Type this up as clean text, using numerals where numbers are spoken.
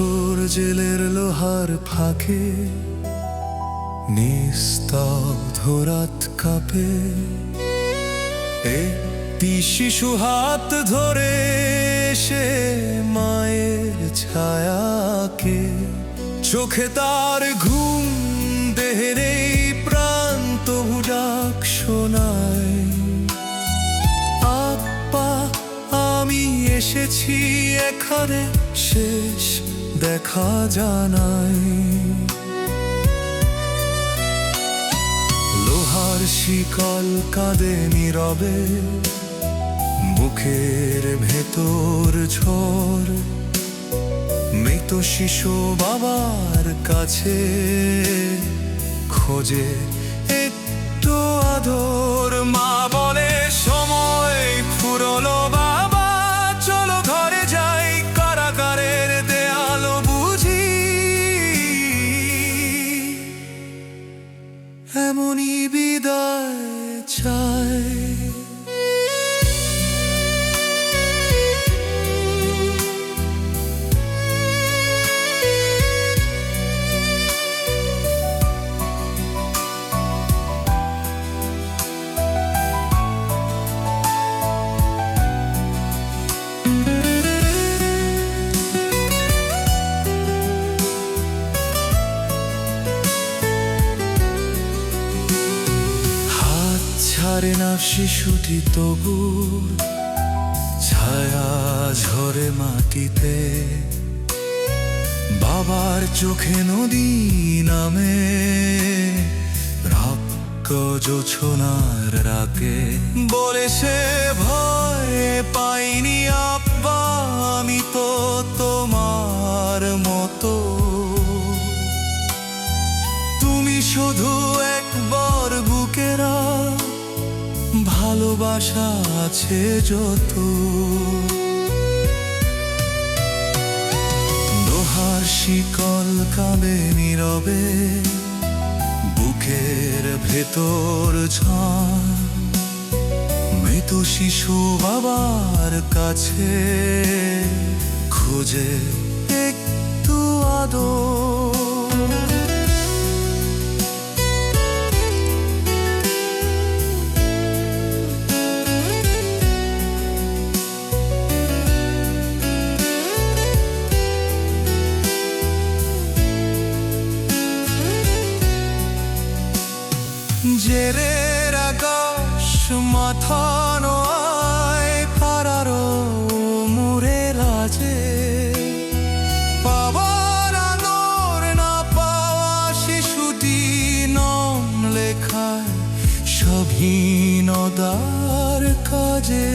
বছর জেলের লোহার ফাঁকে নিস্তব্ধ রাত কাঁপে। একটি শিশু হাত ধরে সে মায়ের ছায়াকে, চোখে তার ঘুম, দেহে নেই প্রাণ, তবু ডাক শোনায়, আপা আমি এসেছি এখানে শেষ দেখা জানাই। লোহার শিকল কাঁদে নীরবে, বুকের ভেতর ঝড়, মৃত শিশু বাবার কাছে খোঁজে একটু আদর। মা বলে সময় ফুরলো বাবা, চলো ঘরে যাই, কারাগারের দেয়াল বুঝি এমনই বিদায় চাই। ছাড়ে না শিশুটি তবু, ছায়া ঝরে মাটিতে, বাবার চোখে নদী নামে, রক্ত জোছনার রাগে। বলে সে ভয় পাইনি আব্বা, আমি তো তোমার মতো, তুমি শুধু একবার বুকেরা, ভালোবাসা আছে যত। লোহার শিকল কাঁদে নীরবে, বুকের ভেতর ঝড়, মৃত শিশু বাবার কাছে খুঁজে একটু আদর। জেরের আকাশ মাথা নয়, পারারো মুরে লাজে, পাবার আদর না পাওয়া শিশুটি নাম লেখায় স্বাধীনতার কাজে।